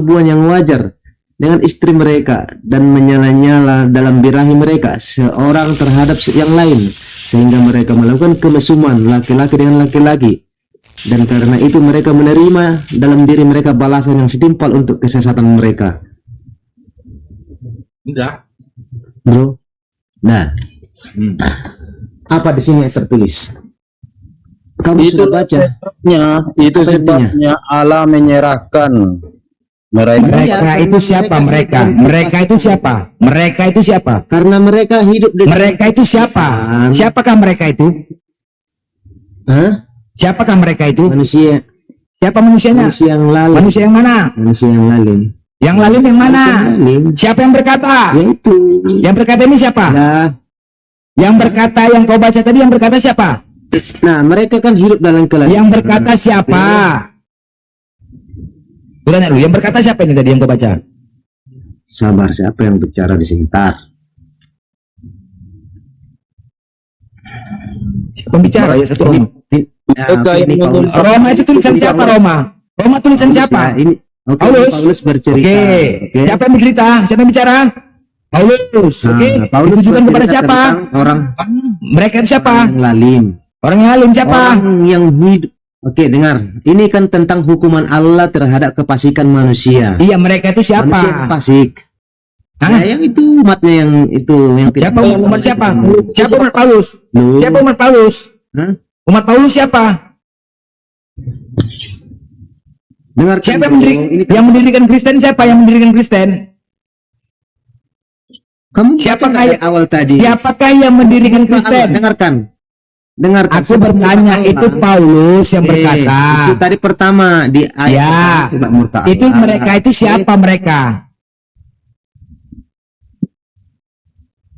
hubungan yang wajar dengan istri mereka dan menyala-nyala dalam birahi mereka seorang terhadap yang lain, sehingga mereka melakukan kemesuman laki-laki dengan laki-laki, dan karena itu mereka menerima dalam diri mereka balasan yang setimpal untuk kesesatan mereka. Enggak. Bro, nah, apa di sini yang tertulis? Kamu Itu sudah baca? itu Apa sebabnya Allah menyerahkan mereka. Mereka itu siapa? Mereka itu siapa? Mereka itu siapa? Karena mereka hidup di Mereka itu siapa? Siapakah mereka itu? Hah? Siapakah mereka itu? Manusia, Siapa manusianya? manusia yang lalim, Manusia yang mana? manusia yang lalim. Yang lalim yang mana? Manusia yang lalim, Siapa yang berkata? yaitu Yang berkata ini siapa? nah, Yang berkata yang kau baca tadi, yang berkata siapa? nah mereka kan hidup dalam kelaliman. Yang berkata siapa? Tanya dulu, yang berkata siapa ini tadi yang kau baca? Sabar, siapa yang bicara di sini? Tar. Pembicara ya satu Roma. Oke, ini Paulus. Roma itu tulisan siapa Roma? Roma tulisan siapa? Ya, ini oke, Paulus. Paulus bercerita. Oke. Siapa yang bercerita? Siapa yang bicara? Paulus. Nah, Oke. Paulus Ditujukan kepada bercerita siapa? tentang orang Mereka itu siapa? yang lalim. Orang yang alim siapa? Orang yang hidup. Oke, dengar. Ini kan tentang hukuman Allah terhadap kefasikan manusia. Iya, mereka itu Manusia yang siapa? fasik. Hah? Ya, yang itu umatnya yang itu yang Siapa umat siapa? Siapa umat Paulus? Loh. Siapa umat Paulus? Hah? Umat Paulus siapa? Dengar Siapa yang mendirikan Kristen? Siapa yang mendirikan Kristen? Kamu Siapakah baca nggak awal tadi? Siapakah yang mendirikan Kristen? Dengarkan. Dengarkan. Aku bertanya, itu Paulus yang berkata. Itu tadi pertama di ayat Ya, pertama, sebab murka Itu Allah. mereka itu siapa mereka?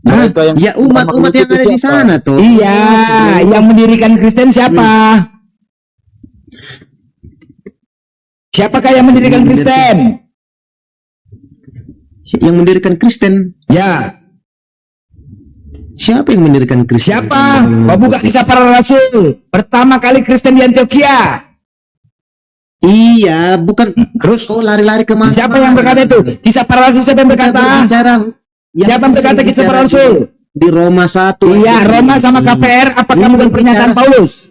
Mereka yang Ya, umat-umat yang ada di sana tuh. Iya, yang mendirikan Kristen siapa? Siapakah yang mendirikan Kristen? Yang mendirikan Kristen. Ya, Siapa yang mendirikan Kristen? siapa? Kau buka kisah para rasul. Pertama kali Kristen di Antioquia. Iya, bukan. Terus Kau lari-lari ke mana? siapa yang berkata itu? Kisah para rasul siapa yang Kita berkata? berbicara. Siapa yang berkata kisah para rasul? Di Roma 1. Iya, Roma sama KPR. Apakah bukan pernyataan Paulus?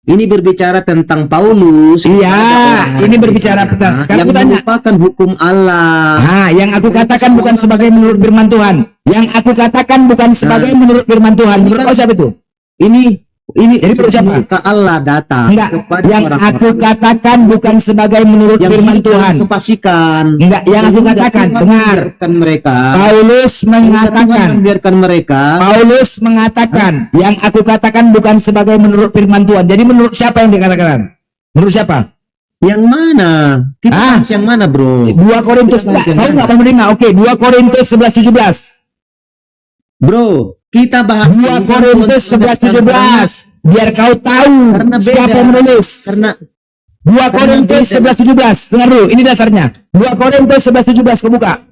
Ini berbicara tentang Paulus. Iya, Orang-orang ini di berbicara sana tentang. Sekarang yang aku tanya. melupakan hukum Allah. Nah, yang aku katakan bukan sebagai menurut firman Tuhan. Yang aku katakan bukan sebagai menurut firman Tuhan. Menurut kau siapa itu? Ini Jadi menurut siapa? ke Allah datang Enggak, kepada yang orang-orang aku katakan bukan sebagai menurut yang firman hidup Tuhan. dalam kefasikan. Enggak, yang aku Sehingga katakan, Tuhan dengar. membiarkan mereka. Paulus Tuhan mengatakan, membiarkan mereka. Paulus mengatakan, yang aku katakan bukan sebagai menurut firman Tuhan. Jadi menurut siapa yang dikatakan? Menurut siapa? Yang mana? Kita Ah. bahas yang mana, bro? 2 Korintus, enggak, kau enggak mau menerima? Oke, 2 Korintus 11-17. Bro, kita bahas 2 Korintus 11-17. Biar kau tahu Karena beda. siapa yang menulis. Karena 2 Korintus beda. 11-17. Dengar dulu, ini dasarnya. 2 Korintus 11-17, kau buka.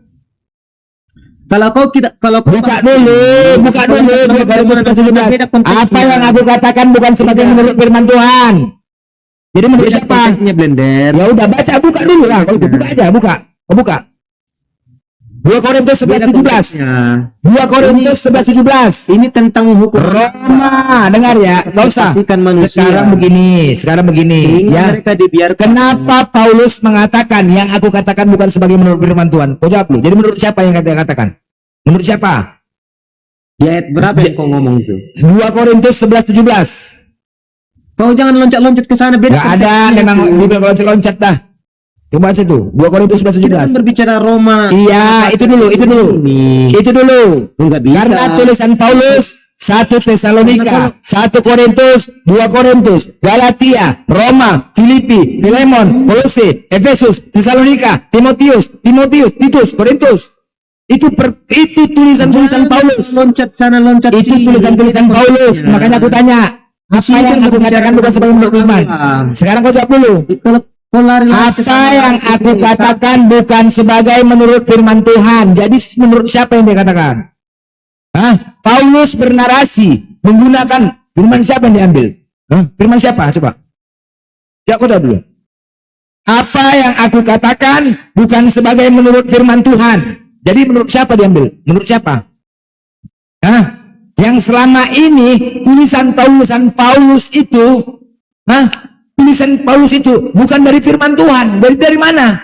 kalau kau Buka dulu 2 Korintus 11-17. Apa yang aku katakan bukan sebagai menurut firman Tuhan. Jadi menurut siapa? Blender. Ya udah baca, buka dulu lah. Kau buka aja, buka. Kau buka. 2 Korintus 11-17. 2 Korintus 11-17. Ini tentang hukum Roma, dengar ya, nggak usah. Kefasikan manusia. Sekarang begini, Sehingga ya. mereka dibiarkan. Kenapa Paulus mengatakan yang aku katakan bukan sebagai menurut firman Tuhan? Kau jawab lu. Jadi menurut siapa yang katakan? Menurut siapa? Di ayat berapa yang kau ngomong itu? 2 Korintus 11-17. Kau jangan loncat-loncat ke sana, beda. Gak ada, memang dibilang loncat dah. Coba aja tuh, 2 Korintus Kita kan 11-17. berbicara Roma. Iya, itu dulu. Ini Itu dulu. enggak bisa. Karena tulisan Paulus 1 Tesalonika, 1 Korintus, 2 Korintus, Galatia, Roma, Filipi, Filemon, Kolose, Efesus, Tesalonika, Timotius, Titus, Korintus. Itu tulisan-tulisan Paulus. Loncat sana, loncat Itu sini. tulisan-tulisan Paulus. Ya. Makanya aku tanya, apa yang aku katakan bukan sebagai menurut firman? Sekarang kau jawab dulu. Kalau kau lari-lari ke Apa sana, yang ke aku sini, katakan bukan sebagai menurut firman Tuhan. Jadi menurut siapa yang dia katakan? Hah? Paulus bernarasi menggunakan firman siapa yang diambil? Hah? Firman siapa? Coba. Ya, aku jawab dulu. Apa yang aku katakan bukan sebagai menurut firman Tuhan. Jadi menurut siapa diambil? Menurut siapa? Hah? Yang selama ini tulisan Paulus itu, tulisan Paulus itu bukan dari firman Tuhan. Dari mana?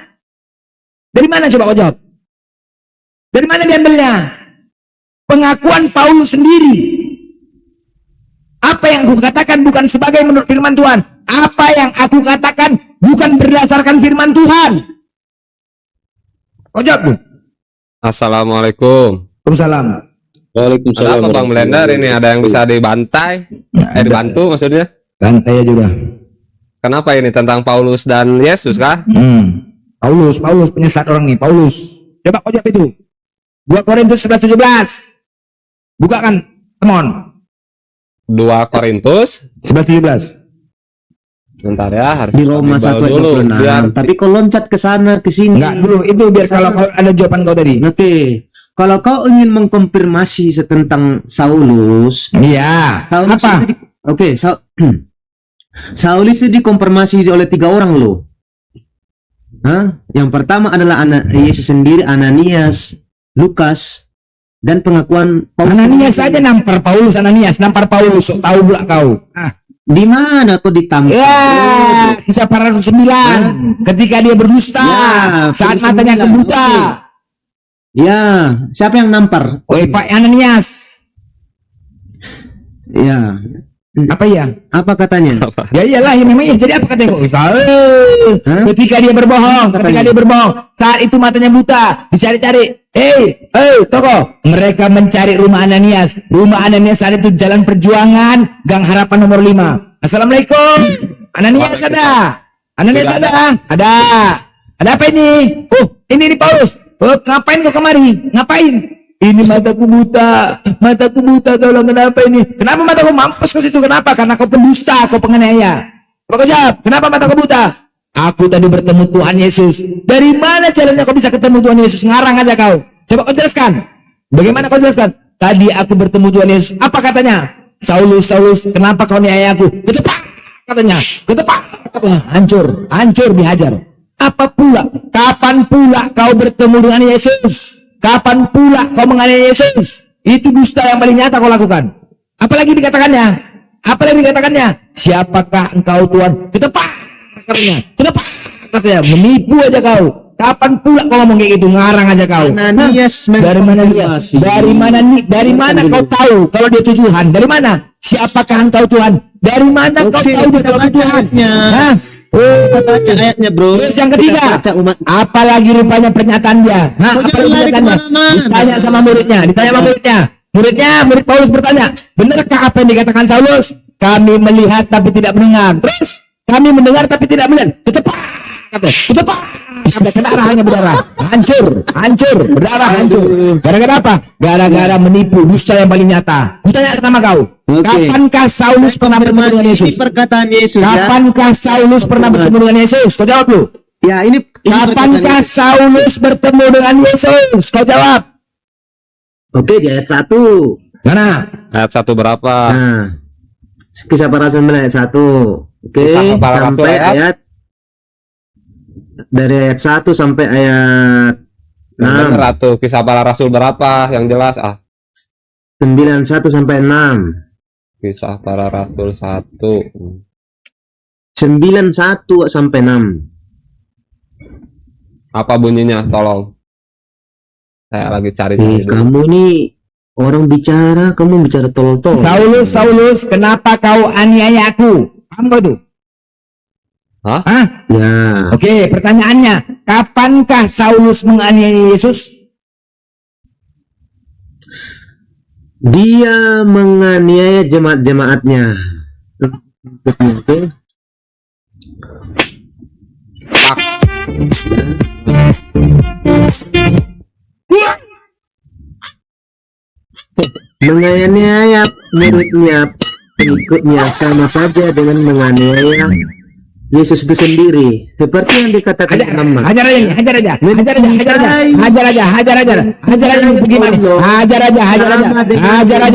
Dari mana coba kau jawab? Dari mana diambilnya? Pengakuan Paulus sendiri. Apa yang aku katakan bukan sebagai menurut firman Tuhan. Apa yang aku katakan bukan berdasarkan firman Tuhan. Kau jawab tuh. Assalamualaikum. Waalaikumsalam. Waalaikumsalam. Kenapa Bang Blender ini ada yang bisa dibantai? Dibantu maksudnya? Bantai aja udah. Kenapa ini tentang Paulus dan Yesus kah? Paulus penyesat orang nih, Paulus. Coba kau jawab itu. 2 Korintus 11:17. Buka kan, teman. 2 Korintus 11:17. bentar ya, harus Di Roma Bible 1 dulu biar Tapi kau loncat ke sana ke sini. Enggak dulu, itu biar kalau kau ada jawaban kau tadi. Oke. Kalau kau ingin mengkonfirmasi tentang Saulus, Iya. Saulus Apa? itu Saulus itu dikonfirmasi oleh 3 orang loh. Yang pertama adalah Yesus sendiri, Ananias, Lukas, dan pengakuan Paulus. Ananias saja nampar Paulus, nampar Paulus. Sok tahu pula kau. Di mana kau ditampar? Ya, kisah para Rasul 9. Ketika dia berdusta, saat matanya kebuta. Ya, siapa yang nampar? Woi Pak Ananias. Ya. Apa ya? Apa katanya? Ya iyalah, ini memang jadi apa katanya kok? Ketika dia berbohong, saat itu matanya buta, dicari-cari. Toko, mereka mencari rumah Ananias. Rumah Ananias saat itu Jalan Perjuangan, Gang Harapan nomor 5. Assalamualaikum. Ananias ada. Ada. Ada apa ini? Oh, ini Paulus. Oh, ngapain kau kemari? Ngapain? Ini mataku buta, tolong, kenapa ini? Kenapa mataku mampus ke situ? Kenapa? Karena kau pendusta, kau penganiaya. Coba kau jawab, kenapa mataku buta? Aku tadi bertemu Tuhan Yesus. Dari mana caranya kau bisa ketemu Tuhan Yesus? Ngarang aja kau. Coba kau jelaskan. Bagaimana kau jelaskan? Tadi aku bertemu Tuhan Yesus. Apa katanya? Saulus, kenapa kau niaya aku? Ketepak, katanya. Hancur, dihajar. Apa pula? Kapan pula kau bertemu dengan Yesus? Kapan pula kau menganiaya Yesus? Itu dusta yang paling nyata kau lakukan. Apalagi dikatakannya? Siapakah engkau Tuhan? Ketepak, katanya. Menipu aja kau. Kapan pula kau ngomong kayak gitu? Ngarang aja kau. Ananias Dari mana kau tahu kalau dia itu Tuhan? Dari mana? Siapakah engkau Tuhan? Dari mana kau tahu dia kalau Tuhan? Baca ayatnya, bro. Terus yang ketiga, Kita baca umat. apalagi rupanya pernyataan dia. Ditanya sama muridnya. Murid Paulus bertanya, benarkah apa yang dikatakan Saulus? Kami melihat tapi tidak mendengar. Terus kami mendengar tapi tidak melihat. Ketepak. Hanya berdarah. Hancur. Gara-gara apa? Gara-gara menipu, dusta yang paling nyata. Kutanya sama kau. Kapankah Saulus pernah bertemu dengan Yesus? Ini perkataan Yesus. Kapankah Saulus pernah bertemu dengan Yesus? Kau jawab lu. Ya, ini Kapankah Saulus bertemu dengan Yesus? Kau jawab. Oke, di ayat 1. Mana? ayat 1 berapa? Nah, Kisah Para Rasul ayat 1. Oke, Kisah Para Rasul sampai ayat dari ayat 1 sampai ayat 6. Ratu Kisah Para Rasul berapa? Yang jelas 91 sampai 6. Kisah Para Rasul 1. 91 sampai 6. Apa bunyinya? Tolong. Saya lagi cari. Kamu nih orang bicara, kamu bicara tolol-tolol. Saulus, kenapa kau aniaya aku? Paham kau tuh? Hah? Ya. Oke, pertanyaannya, kapankah Saulus menganiaya Yesus? Dia menganiaya jemaat-jemaatnya. Oke. Menganiaya muridnya, pengikutnya sama saja dengan menganiaya Yesus itu sendiri, seperti yang dikatakan Muhammad. Hajar aja nih, hajar aja nih, bagaimana? Hajar aja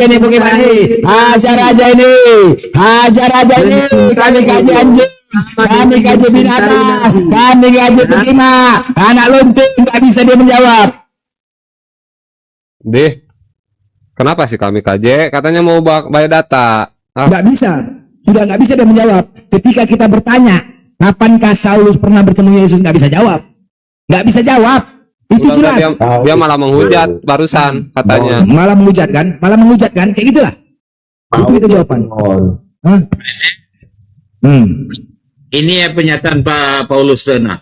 nih, bagaimana nih? Hajar aja ini, kami kaji anjing. Kami gaji binatang, kami gaji peternak, anak lontong nggak bisa dia menjawab. Deh, kenapa sih kami KJ? Katanya mau bayar data. Ah, Nggak bisa, sudah nggak bisa dia menjawab. Ketika kita bertanya, kapankah Saulus pernah bertemu Yesus, nggak bisa jawab, nggak bisa jawab. Itu udah, jelas. dia malah menghujat barusan katanya. Malah menghujat kan, kayak gitulah. Itu kita jawaban. Hah? Ini ya pernyataan Pak Paulus Lena.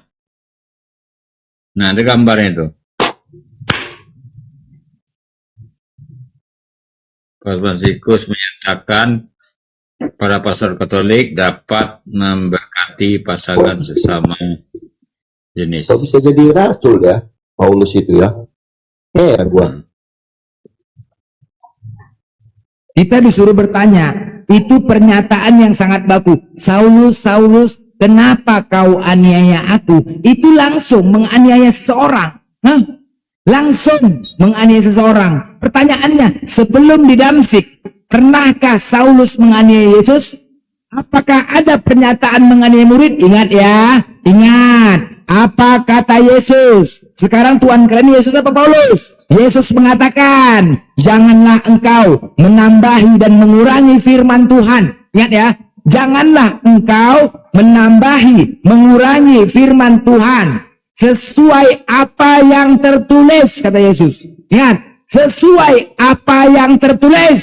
Nah, ada gambarnya itu. Pak Franciscus menyatakan para pastor Katolik dapat memberkati pasangan sesama jenis. Kok bisa jadi rasul ya, Paulus itu ya? Gua. Kita disuruh bertanya, itu pernyataan yang sangat baku. Saulus, Saulus, kenapa kau aniaya aku? Itu langsung menganiaya seseorang. Hah? Langsung menganiaya seseorang. Pertanyaannya, sebelum di Damsik, pernahkah Saulus menganiaya Yesus? Apakah ada pernyataan menganiaya murid? Ingat ya, ingat. Apa kata Yesus? Sekarang Tuhan kalian Yesus apa Paulus? Yesus mengatakan, janganlah engkau menambahi dan mengurangi firman Tuhan. Ingat ya, janganlah engkau menambahi, mengurangi firman Tuhan. Sesuai apa yang tertulis, kata Yesus. Ingat, sesuai apa yang tertulis.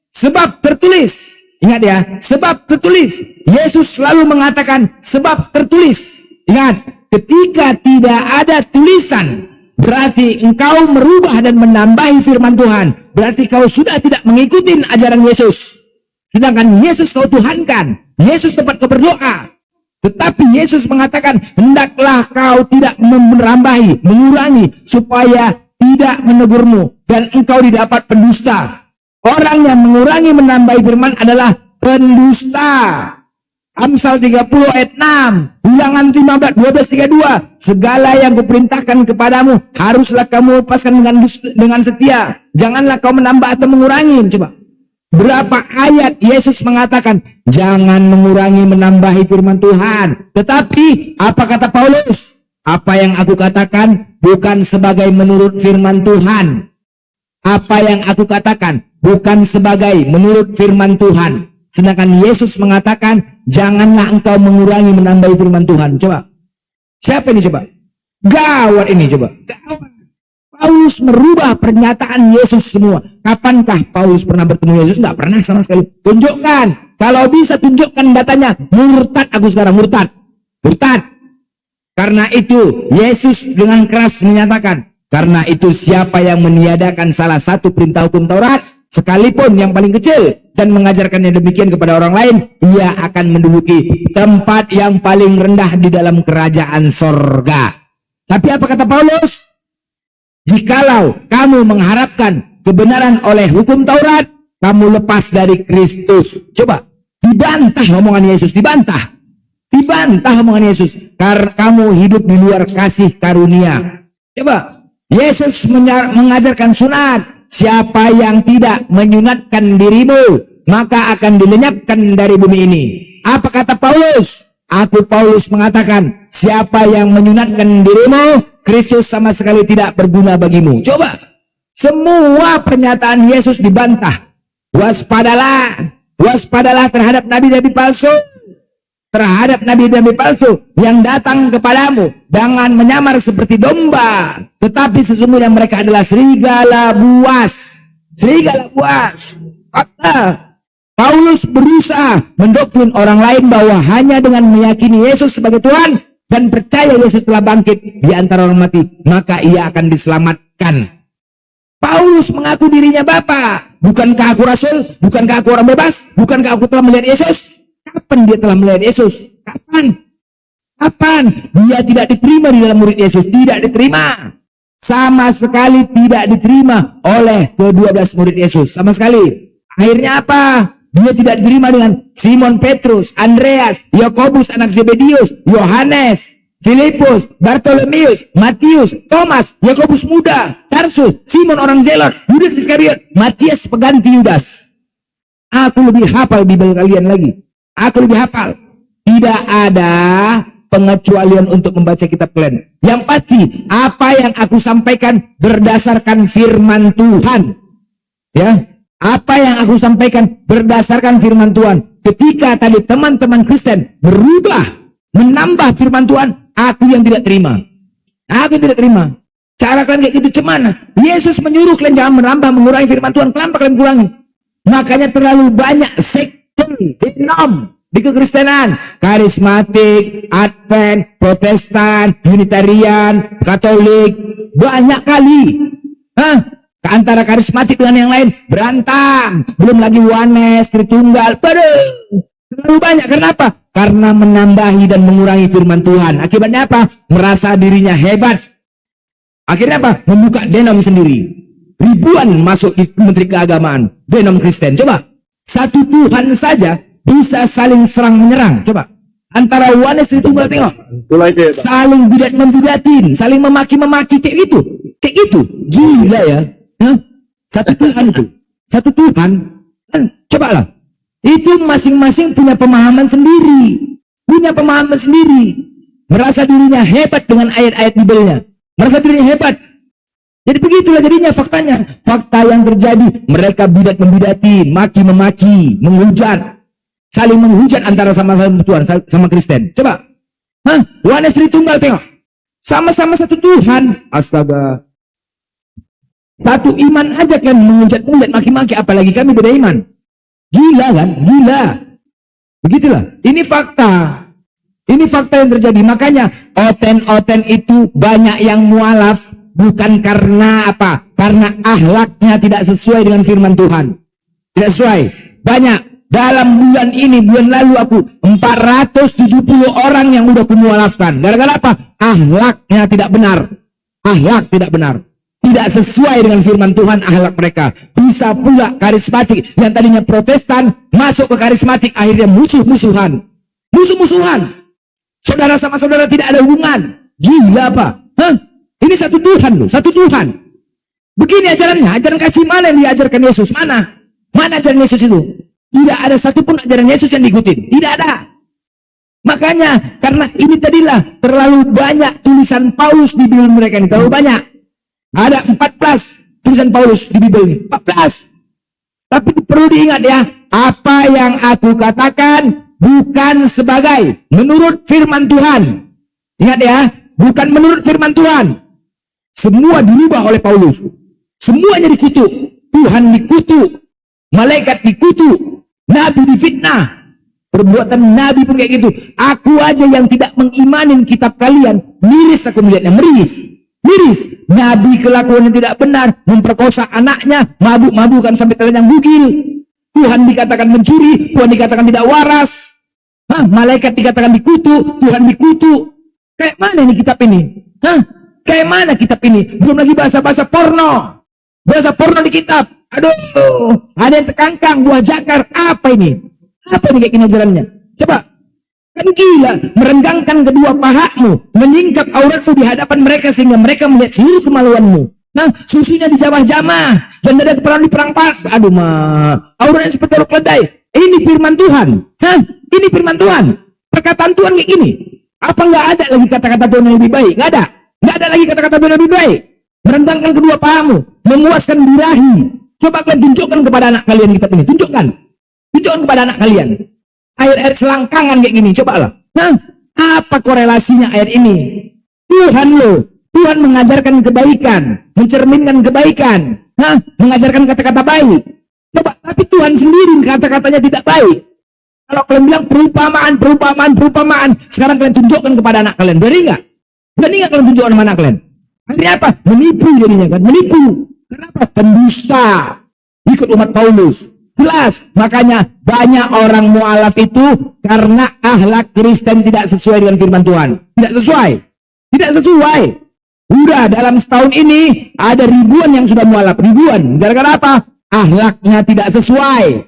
Sebab tertulis. Ingat ya, sebab tertulis. Yesus selalu mengatakan sebab tertulis. Ingat, ketika tidak ada tulisan, berarti engkau merubah dan menambahi firman Tuhan. Berarti kau sudah tidak mengikuti ajaran Yesus. Sedangkan Yesus kau tuhankan. Yesus tempat kau berdoa. Tetapi Yesus mengatakan, hendaklah kau tidak menambahi, mengurangi, supaya tidak menegurmu dan engkau didapat pendusta. Orang yang mengurangi menambahi firman adalah pendusta. Amsal 30 ayat 6, Ulangan 15, 12, 32. Segala yang kuperintahkan kepadamu haruslah kamu lepaskan dengan setia. Janganlah kau menambah atau mengurangi. Coba. Berapa ayat Yesus mengatakan jangan mengurangi menambahi firman Tuhan. Tetapi apa kata Paulus? Apa yang aku katakan bukan sebagai menurut firman Tuhan. Apa yang aku katakan bukan sebagai menurut firman Tuhan. Sedangkan Yesus mengatakan, janganlah engkau mengurangi menambahi firman Tuhan. Coba. Siapa ini coba? Gawat ini coba. Gawat. Paulus merubah pernyataan Yesus semua. Kapankah Paulus pernah bertemu Yesus? Nggak pernah sama sekali. Tunjukkan. Kalau bisa tunjukkan datanya. Murtad aku sekarang. Murtad. Murtad. Karena itu Yesus dengan keras menyatakan. Karena itu siapa yang meniadakan salah satu perintah hukum Taurat, sekalipun yang paling kecil, dan mengajarkannya demikian kepada orang lain, ia akan menduduki tempat yang paling rendah di dalam kerajaan sorga. Tapi apa kata Paulus? Jikalau kamu mengharapkan kebenaran oleh hukum Taurat, kamu lepas dari Kristus. Coba, dibantah omongan Yesus, dibantah. Dibantah omongan Yesus. Karena kamu hidup di luar kasih karunia. Coba, Yesus mengajarkan sunat. Siapa yang tidak menyunatkan dirimu, maka akan dilenyapkan dari bumi ini. Apa kata Paulus? Paulus mengatakan, siapa yang menyunatkan dirimu, Kristus sama sekali tidak berguna bagimu. Coba, semua pernyataan Yesus dibantah. Waspadalah, waspadalah terhadap nabi-nabi palsu. Terhadap nabi-nabi palsu yang datang kepadamu dengan menyamar seperti domba, tetapi sesungguhnya mereka adalah serigala buas. Serigala buas. Fakta. Paulus berusaha mendoktrin orang lain bahwa hanya dengan meyakini Yesus sebagai Tuhan dan percaya Yesus telah bangkit di antara orang mati, maka ia akan diselamatkan. Paulus mengaku dirinya Bapa. Bukankah aku rasul? Bukankah aku orang bebas? Bukankah aku telah melihat Yesus? Kapan dia telah melihat Yesus? Kapan? Kapan? Dia tidak diterima di dalam murid Yesus. Tidak diterima. Sama sekali tidak diterima oleh ke-12 murid Yesus. Sama sekali. Akhirnya apa? Dia tidak diterima dengan Simon Petrus, Andreas, Yakobus anak Zebedius, Yohanes, Filipus, Bartolomeus, Matius, Thomas, Yakobus muda, Tarsus, Simon orang Zelot, Yudas Iskariot, Matias pengganti Yudas. Aku lebih hafal Bible kalian lagi. Aku lebih hafal. Tidak ada pengecualian untuk membaca kitab kalian. Yang pasti, apa yang aku sampaikan berdasarkan firman Tuhan. Ya, apa yang aku sampaikan berdasarkan firman Tuhan. Ketika tadi teman-teman Kristen berubah, menambah firman Tuhan, aku yang tidak terima. Aku tidak terima. Cara kalian kayak gitu cemana? Yesus menyuruh kalian jangan menambah, mengurangi firman Tuhan. Kenapa kalian kurangi? Makanya terlalu banyak sekte, denom di kekristenan. Karismatik, Advent, Protestan, Unitarian, Katolik. Banyak kali. Antara karismatik dengan yang lain berantem. Belum lagi Oneness, Tritunggal. Terlalu banyak. Kenapa? Karena menambahi dan mengurangi firman Tuhan. Akibatnya apa? Merasa dirinya hebat. Akhirnya apa? Membuka denom sendiri. Ribuan masuk di Menteri Keagamaan. Denom Kristen. Coba. Satu Tuhan saja bisa saling serang menyerang. Coba. Antara Oneness, Tritunggal, tengok. Saling bidat-membidatin. Saling memaki-memaki. Kayak gitu. Kayak gitu. Gila ya. Satu Tuhan itu. Satu Tuhan. Cobalah. Itu masing-masing punya pemahaman sendiri. Punya pemahaman sendiri. Merasa dirinya hebat dengan ayat-ayat Bibelnya. Merasa dirinya hebat. Jadi begitulah jadinya faktanya. Fakta yang terjadi. Mereka bidat-membidatin. Maki-memaki. Menghujat. Saling menghujat antara sama-sama Tuhan. Sama Kristen. Coba. Oneness Tritunggal tengok. Sama-sama satu Tuhan. Astaga. Satu iman aja kan menghujat-hujat, maki-maki, apalagi kami beda iman. Gila kan? Gila. Begitulah. Ini fakta. Ini fakta yang terjadi. Makanya oten-oten itu banyak yang mualaf bukan karena apa? Karena akhlaknya tidak sesuai dengan firman Tuhan. Tidak sesuai. Banyak. Dalam bulan ini, bulan lalu aku 470 orang yang udah kumualafkan. Gara-gara apa? Akhlaknya tidak benar. Akhlak tidak benar. Tidak sesuai dengan firman Tuhan akhlak mereka. Bisa pula karismatik yang tadinya Protestan masuk ke karismatik, akhirnya musuh-musuhan. Musuh-musuhan. Saudara sama saudara tidak ada hubungan. Gila apa? Ini satu Tuhan loh, satu Tuhan. Begini ajarannya, ajaran kasih mana yang diajarkan Yesus? Mana? Mana ajaran Yesus itu? Tidak ada satupun ajaran Yesus yang diikutin. Tidak ada. Makanya karena ini tadilah terlalu banyak tulisan Paulus di Bibel mereka ini, terlalu banyak. Ada 14 tulisan Paulus di Bibel ini. 14. Tapi perlu diingat ya, apa yang aku katakan bukan sebagai menurut firman Tuhan. Ingat ya, bukan menurut firman Tuhan. Semua dirubah oleh Paulus. Semuanya dikutuk. Tuhan dikutuk. Malaikat dikutuk. Nabi difitnah. Perbuatan Nabi pun kayak gitu. Aku aja yang tidak mengimanin kitab kalian, miris aku melihatnya, miris. Miris. Nabi kelakuan yang tidak benar, memperkosa anaknya, mabuk-mabukan sampai telanjang bugil. Tuhan dikatakan mencuri, Tuhan dikatakan tidak waras. Malaikat dikatakan dikutuk, Tuhan dikutuk. Kayak mana ini kitab ini? Kayak mana kitab ini? Belum lagi bahasa-bahasa porno. Bahasa porno di kitab. Aduh, ada yang terkangkang, buah jakar. Apa ini? Apa ini kayak gini ajarannya? Coba. Kan gila, merenggangkan kedua pahamu, menyingkap auratmu di hadapan mereka sehingga mereka melihat seluruh kemaluanmu. Susunya dijamah-jamah dan ada keperluan di perang. Aduh auratnya seperti rok keledai. Ini firman Tuhan. Ini firman Tuhan. Perkataan Tuhan kayak gini. Apa nggak ada lagi kata-kata Tuhan yang lebih baik? Nggak ada. Nggak ada lagi kata-kata Tuhan yang lebih baik. Merenggangkan kedua pahamu, memuaskan birahi. Coba kalian tunjukkan kepada anak kalian kitab ini. Tunjukkan kepada anak kalian. Ayat-ayat selangkangan kayak gini, cobalah. Apa korelasinya ayat ini? Tuhan loh, Tuhan mengajarkan kebaikan, mencerminkan kebaikan, mengajarkan kata-kata baik. Coba, tapi Tuhan sendiri kata-katanya tidak baik. Kalau kalian bilang perumpamaan, sekarang kalian tunjukkan kepada anak kalian. Berani nggak? Berani nggak kalian tunjukkan sama anak kalian? Akhirnya apa? Menipu jadinya kan? Menipu. Kenapa? Pendusta. Ikut umat Paulus. Jelas, makanya banyak orang mualaf itu karena akhlak Kristen tidak sesuai dengan firman Tuhan. Tidak sesuai. Tidak sesuai. Udah dalam setahun ini ada ribuan yang sudah mualaf. Ribuan. Gara-gara apa? Akhlaknya tidak sesuai.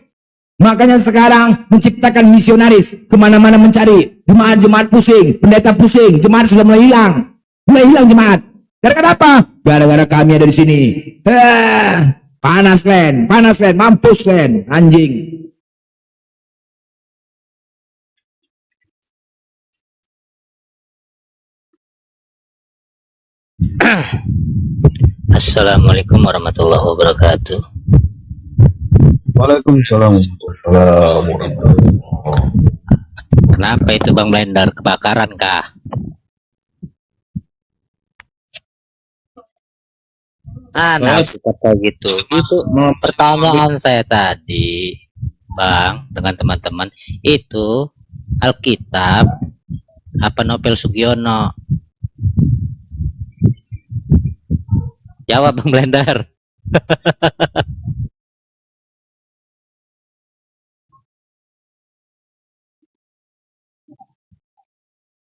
Makanya sekarang menciptakan misionaris. Kemana-mana mencari. Jemaat-jemaat pusing. Pendeta pusing. Jemaat sudah mulai hilang. Mulai hilang jemaat. Gara-gara apa? Gara-gara kami ada di sini. Panas kalian, mampus kalian, anjing. Assalamualaikum warahmatullahi wabarakatuh. Waalaikumsalam. Kenapa itu Bang Blender, kebakaran kah? Kata gitu. Itu pertanyaan saya tadi, Bang, dengan teman-teman itu Alkitab apa novel Sugiono? Jawab Bang Blender.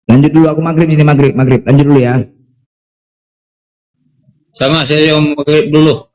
Lanjut dulu, aku maghrib sini, maghrib. Lanjut dulu ya. Sama saya yang maghrib dulu.